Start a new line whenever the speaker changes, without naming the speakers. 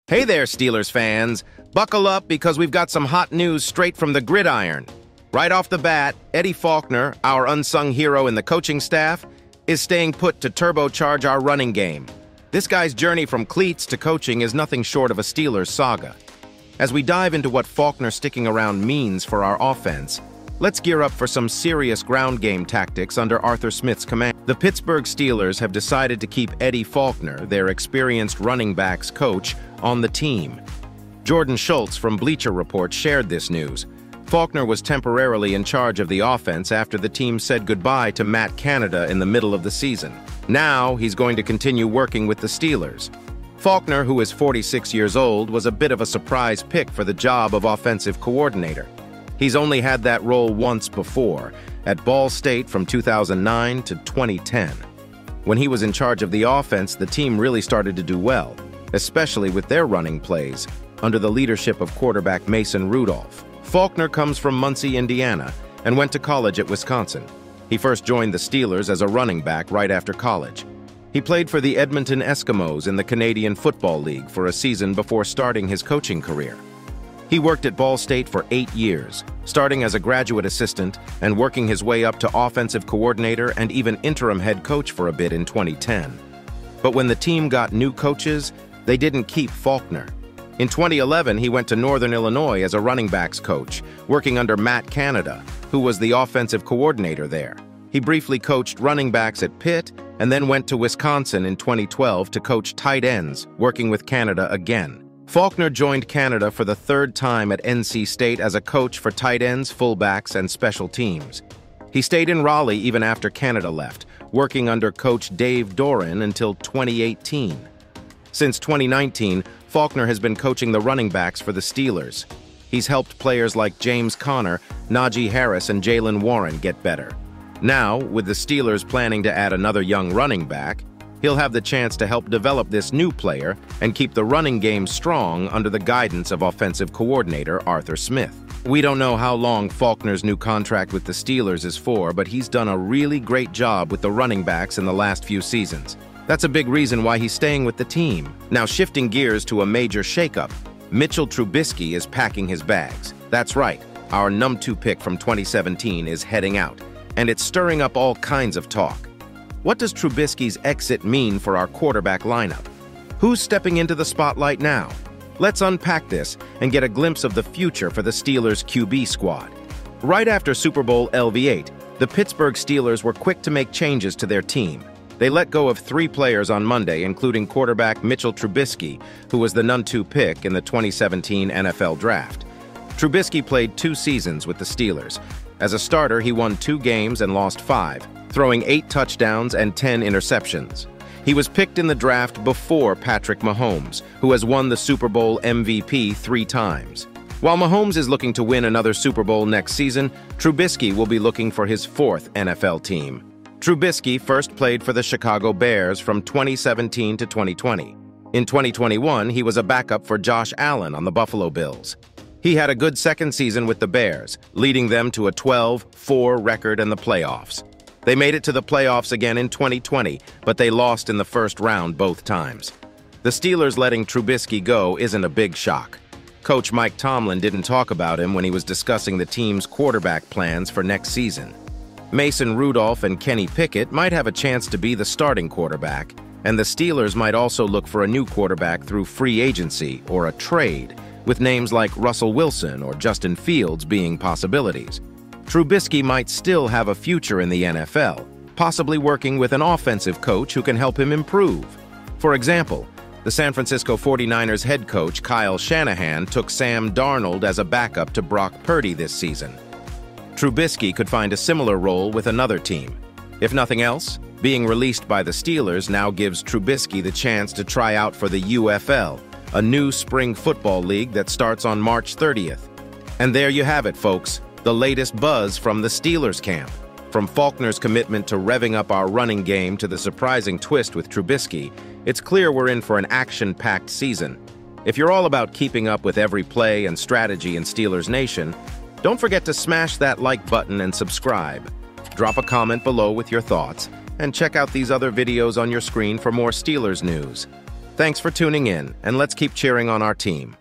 Hey there, Steelers fans. Buckle up because we've got some hot news straight from the gridiron. Right off the bat, Eddie Faulkner, our unsung hero in the coaching staff, is staying put to turbocharge our running game. This guy's journey from cleats to coaching is nothing short of a Steelers saga. As we dive into what Faulkner sticking around means for our offense, let's gear up for some serious ground game tactics under Arthur Smith's command. The Pittsburgh Steelers have decided to keep Eddie Faulkner, their experienced running backs coach, on the team. Jordan Schultz from Bleacher Report shared this news. Faulkner was temporarily in charge of the offense after the team said goodbye to Matt Canada in the middle of the season. Now he's going to continue working with the Steelers. Faulkner, who is 46 years old, was a bit of a surprise pick for the job of offensive coordinator. He's only had that role once before, at Ball State from 2009 to 2010. When he was in charge of the offense, the team really started to do well, especially with their running plays, under the leadership of quarterback Mason Rudolph. Faulkner comes from Muncie, Indiana, and went to college at Wisconsin. He first joined the Steelers as a running back right after college. He played for the Edmonton Eskimos in the Canadian Football League for a season before starting his coaching career. He worked at Ball State for 8 years, starting as a graduate assistant and working his way up to offensive coordinator and even interim head coach for a bit in 2010. But when the team got new coaches, they didn't keep Faulkner. In 2011, he went to Northern Illinois as a running backs coach, working under Matt Canada, who was the offensive coordinator there. He briefly coached running backs at Pitt and then went to Wisconsin in 2012 to coach tight ends, working with Canada again. Faulkner joined Canada for the third time at NC State as a coach for tight ends, fullbacks, and special teams. He stayed in Raleigh even after Canada left, working under coach Dave Doran until 2018. Since 2019, Faulkner has been coaching the running backs for the Steelers. He's helped players like James Conner, Najee Harris, and Jaylen Warren get better. Now, with the Steelers planning to add another young running back, he'll have the chance to help develop this new player and keep the running game strong under the guidance of offensive coordinator Arthur Smith. We don't know how long Faulkner's new contract with the Steelers is for, but he's done a really great job with the running backs in the last few seasons. That's a big reason why he's staying with the team. Now, shifting gears to a major shakeup, Mitchell Trubisky is packing his bags. That's right, our #2 pick from 2017 is heading out, and it's stirring up all kinds of talk. What does Trubisky's exit mean for our quarterback lineup? Who's stepping into the spotlight now? Let's unpack this and get a glimpse of the future for the Steelers' QB squad. Right after Super Bowl LV8, the Pittsburgh Steelers were quick to make changes to their team. They let go of 3 players on Monday, including quarterback Mitchell Trubisky, who was the #2 pick in the 2017 NFL Draft. Trubisky played 2 seasons with the Steelers. As a starter, he won 2 games and lost 5, throwing 8 touchdowns and 10 interceptions. He was picked in the draft before Patrick Mahomes, who has won the Super Bowl MVP 3 times. While Mahomes is looking to win another Super Bowl next season, Trubisky will be looking for his 4th NFL team. Trubisky first played for the Chicago Bears from 2017 to 2020. In 2021, he was a backup for Josh Allen on the Buffalo Bills. He had a good second season with the Bears, leading them to a 12-4 record in the playoffs. They made it to the playoffs again in 2020, but they lost in the first round both times. The Steelers letting Trubisky go isn't a big shock. Coach Mike Tomlin didn't talk about him when he was discussing the team's quarterback plans for next season. Mason Rudolph and Kenny Pickett might have a chance to be the starting quarterback, and the Steelers might also look for a new quarterback through free agency or a trade, with names like Russell Wilson or Justin Fields being possibilities. Trubisky might still have a future in the NFL, possibly working with an offensive coach who can help him improve. For example, the San Francisco 49ers head coach Kyle Shanahan took Sam Darnold as a backup to Brock Purdy this season. Trubisky could find a similar role with another team. If nothing else, being released by the Steelers now gives Trubisky the chance to try out for the UFL, a new spring football league that starts on March 30th. And there you have it, folks, the latest buzz from the Steelers camp. From Faulkner's commitment to revving up our running game to the surprising twist with Trubisky, it's clear we're in for an action-packed season. If you're all about keeping up with every play and strategy in Steelers Nation, don't forget to smash that like button and subscribe. Drop a comment below with your thoughts, and check out these other videos on your screen for more Steelers news. Thanks for tuning in, and let's keep cheering on our team.